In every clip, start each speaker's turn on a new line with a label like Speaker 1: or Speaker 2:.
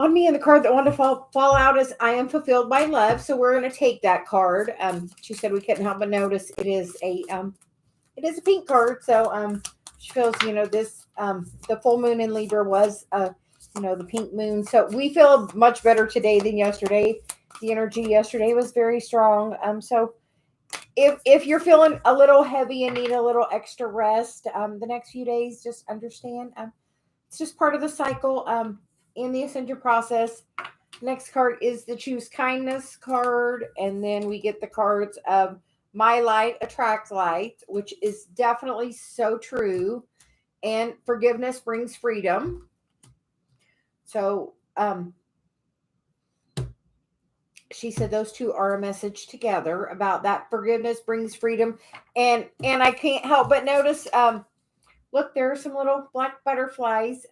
Speaker 1: On me, and the card that wanted to fall out is I am fulfilled by love. So we're going to take that card. She said we couldn't help but notice it is a pink card. So she feels, this the full moon in Libra was the pink moon. So we feel much better today than yesterday. The energy yesterday was very strong. So if you're feeling a little heavy and need a little extra rest, the next few days, just understand it's just part of the cycle. In the ascension process. Next card is the choose kindness card, and then we get the cards of my light attracts light, which is definitely so true, and forgiveness brings freedom. So she said those two are a message together about that forgiveness brings freedom, and I can't help but notice look, there are some little black butterflies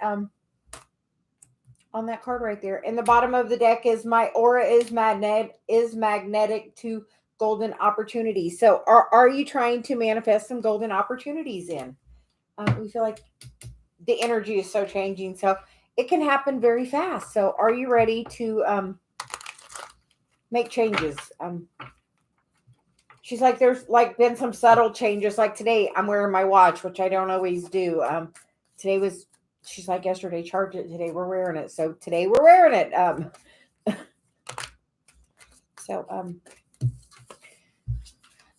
Speaker 1: on that card right there. And the bottom of the deck is my aura is magnetic to golden opportunities. So are you trying to manifest some golden opportunities in? We feel like the energy is so changing, so it can happen very fast. So are you ready to make changes? She's like, there's like been some subtle changes. Like today, I'm wearing my watch, which I don't always do. Today was, she's like, yesterday, charge it. Today we're wearing it. So today we're wearing it.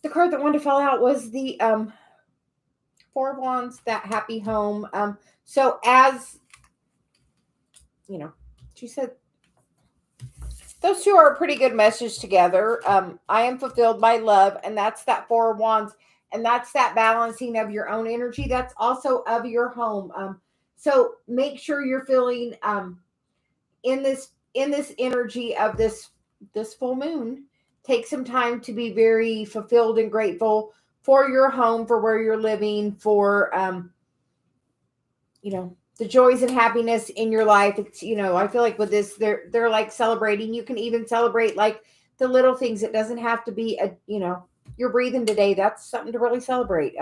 Speaker 1: The card that wanted to fall out was the Four of Wands, that happy home. So as she said, those two are a pretty good message together. I am fulfilled by love, and that's that Four of Wands, and that's that balancing of your own energy. That's also of your home. So make sure you're feeling in this energy of this full moon. Take some time to be very fulfilled and grateful for your home, for where you're living, for the joys and happiness in your life. It's, I feel like with this, they're like celebrating. You can even celebrate like the little things. It doesn't have to be you're breathing today. That's something to really celebrate.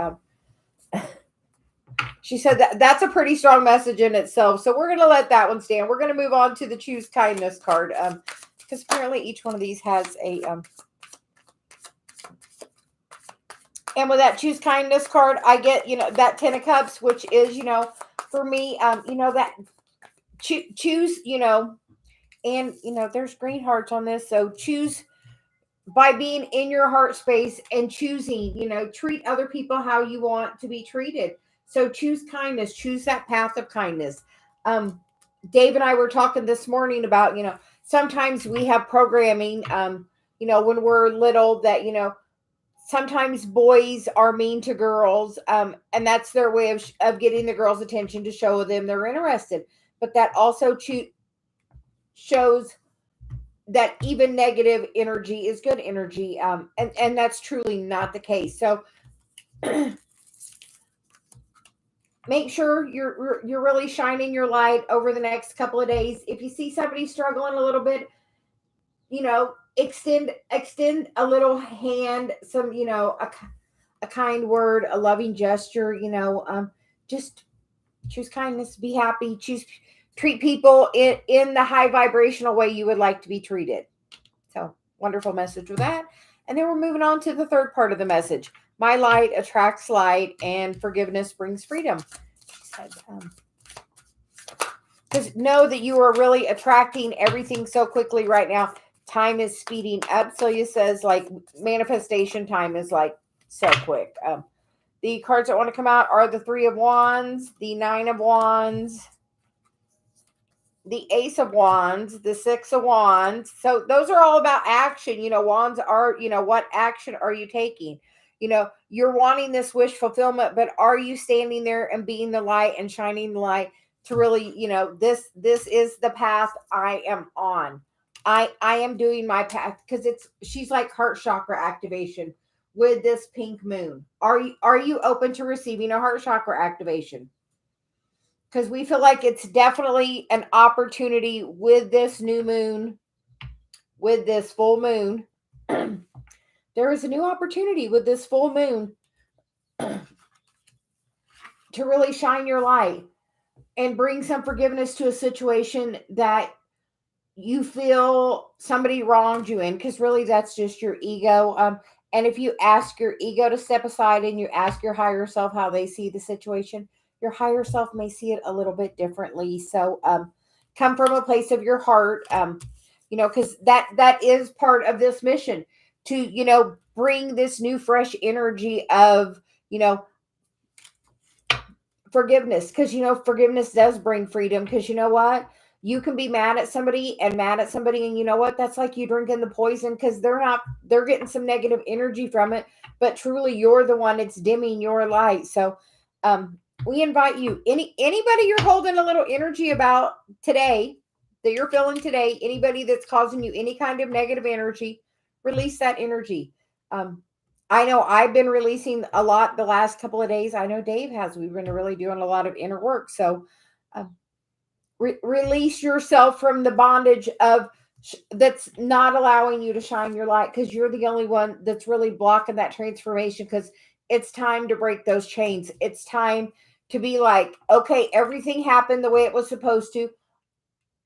Speaker 1: She said that's a pretty strong message in itself. So we're going to let that one stand. We're going to move on to the choose kindness card. Because apparently each one of these has a, and with that choose kindness card, I get, that 10 of Cups, which is, for me, that choose, and, there's green hearts on this. So choose by being in your heart space and choosing, treat other people how you want to be treated. So choose kindness, choose that path of kindness. Dave and I were talking this morning about, sometimes we have programming, when we're little that, sometimes boys are mean to girls, and that's their way of getting the girls' attention to show them they're interested. But that also shows that even negative energy is good energy, and that's truly not the case. So make sure you're really shining your light over the next couple of days. If you see somebody struggling a little bit, extend a little hand, some, a kind word, a loving gesture, just choose kindness, be happy, treat people in the high vibrational way you would like to be treated. So wonderful message with that. And then we're moving on to the third part of the message. My light attracts light, and forgiveness brings freedom. Because know that you are really attracting everything so quickly right now. Time is speeding up. Celia says, like, manifestation time is like so quick. The cards that want to come out are the Three of Wands, the Nine of Wands, the Ace of Wands, the Six of Wands. So those are all about action. Wands are, what action are you taking? You're wanting this wish fulfillment, but are you standing there and being the light and shining the light to really, this is the path I am on. I am doing my path, because she's like heart chakra activation with this pink moon. Are you open to receiving a heart chakra activation? Because we feel like it's definitely an opportunity with this new moon, with this full moon. There is a new opportunity with this full moon to really shine your light and bring some forgiveness to a situation that you feel somebody wronged you in, because really that's just your ego. And if you ask your ego to step aside and you ask your higher self how they see the situation, your higher self may see it a little bit differently. So come from a place of your heart, because that is part of this mission, to bring this new fresh energy of forgiveness, because forgiveness does bring freedom. Because you know what, you can be mad at somebody, and you know what, that's like you drinking the poison, because they're getting some negative energy from it, but truly you're the one that's dimming your light. So we invite you, anybody you're holding a little energy about today, that you're feeling today, anybody that's causing you any kind of negative energy, release that energy. I know I've been releasing a lot the last couple of days. I know Dave has. We've been really doing a lot of inner work. So release yourself from the bondage of that's not allowing you to shine your light, because you're the only one that's really blocking that transformation. Because it's time to break those chains. It's time to be like, okay, everything happened the way it was supposed to.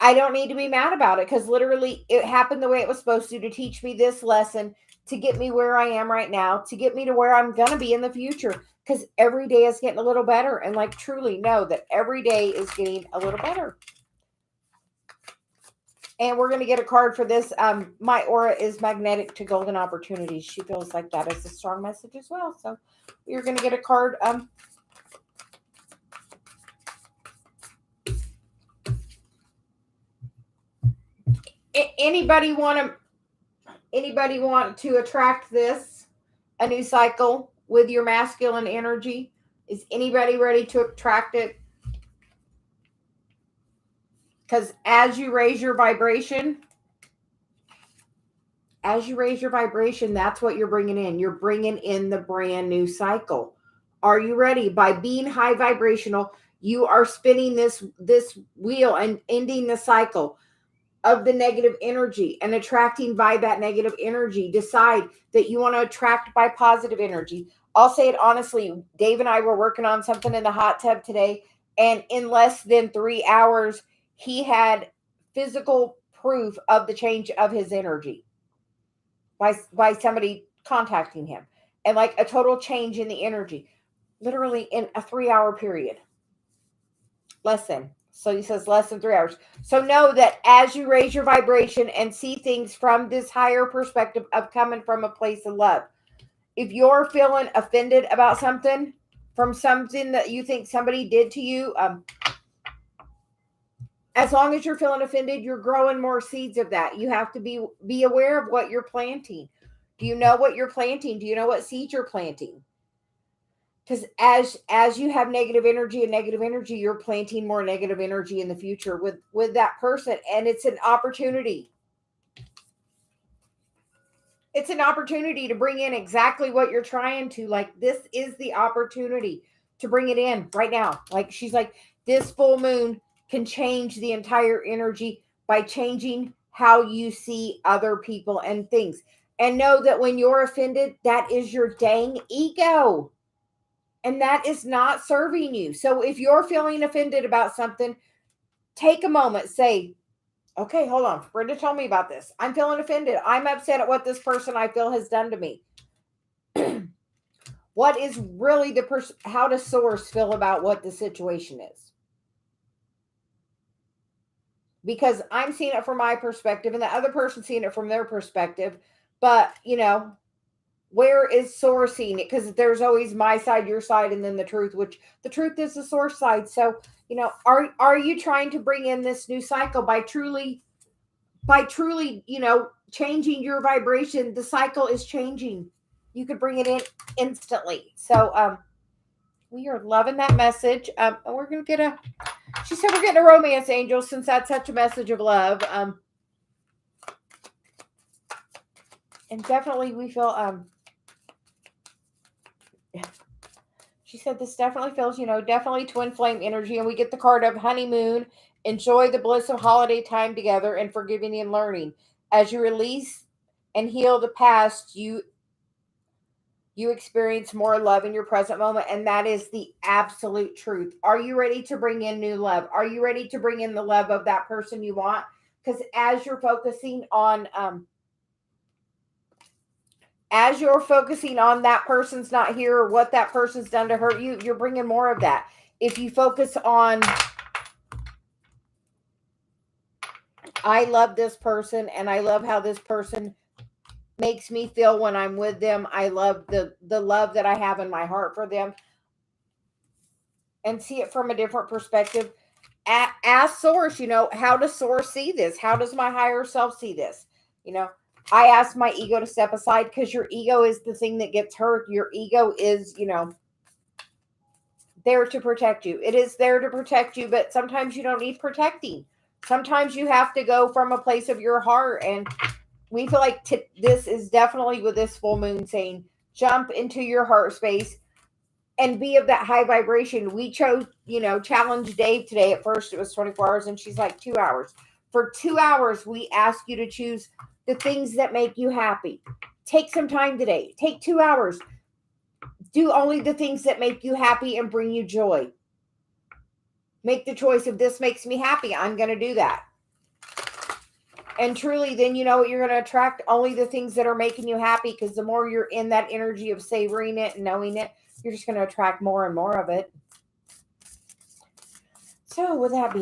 Speaker 1: I don't need to be mad about it, because literally it happened the way it was supposed to teach me this lesson, to get me where I am right now, to get me to where I'm going to be in the future, because every day is getting a little better. And like, truly know that every day is getting a little better. And we're going to get a card for this. My aura is magnetic to golden opportunities. She feels like that is a strong message as well. So we're going to get a card. Anybody want to attract this, a new cycle with your masculine energy? Is anybody ready to attract it? Because as you raise your vibration, that's what you're bringing in. You're bringing in the brand new cycle. Are you ready? By being high vibrational, you are spinning this wheel and ending the cycle of the negative energy and attracting by that negative energy. Decide that you want to attract by positive energy. I'll say it honestly. Dave and I were working on something in the hot tub today, and in less than 3 hours, he had physical proof of the change of his energy by somebody contacting him, and like a total change in the energy, literally in a 3-hour period. So he says less than 3 hours. So know that as you raise your vibration and see things from this higher perspective of coming from a place of love, if you're feeling offended about something, from something that you think somebody did to you, as long as you're feeling offended, you're growing more seeds of that. You have to be aware of what you're planting. Do you know what you're planting? Do you know what seeds you're planting? Because as you have negative energy, you're planting more negative energy in the future with that person. And it's an opportunity. It's an opportunity to bring in exactly what you're trying to. Like, this is the opportunity to bring it in right now. Like, she's like, this full moon can change the entire energy by changing how you see other people and things. And know that when you're offended, that is your dang ego. And that is not serving you. So if you're feeling offended about something, take a moment, say, okay, hold on. Brenda told me about this. I'm feeling offended. I'm upset at what this person I feel has done to me. What is really how does source feel about what the situation is? Because I'm seeing it from my perspective and the other person's seeing it from their perspective. But, where is source seeing it? Because there's always my side, your side, and then the truth, which the truth is the source side. So, are you trying to bring in this new cycle by truly, changing your vibration? The cycle is changing. You could bring it in instantly. So, we are loving that message. And we're going to get she said we're getting a romance angel, since that's such a message of love. And definitely we feel, she said this definitely feels, definitely twin flame energy. And we get the card of honeymoon. Enjoy the bliss of holiday time together and forgiving and learning. As you release and heal the past, you experience more love in your present moment. And that is the absolute truth. Are you ready to bring in new love? Are you ready to bring in the love of that person you want? Because as you're focusing on that person's not here or what that person's done to hurt you, you're bringing more of that. If you focus on, I love this person and I love how this person makes me feel when I'm with them. I love the love that I have in my heart for them, and see it from a different perspective. Ask Source, how does Source see this? How does my higher self see this? I asked my ego to step aside, because your ego is the thing that gets hurt. Your ego is, there to protect you. It is there to protect you, but sometimes you don't need protecting. Sometimes you have to go from a place of your heart. And we feel like this is definitely, with this full moon, saying jump into your heart space and be of that high vibration. We chose, challenge Dave today. At first it was 24 hours, and she's like 2 hours. For 2 hours, we ask you to choose the things that make you happy. Take some time today. Take 2 hours. Do only the things that make you happy and bring you joy. Make the choice of, this makes me happy, I'm going to do that. And truly, then you know what, you're going to attract only the things that are making you happy, because the more you're in that energy of savoring it and knowing it, you're just going to attract more and more of it. So with that being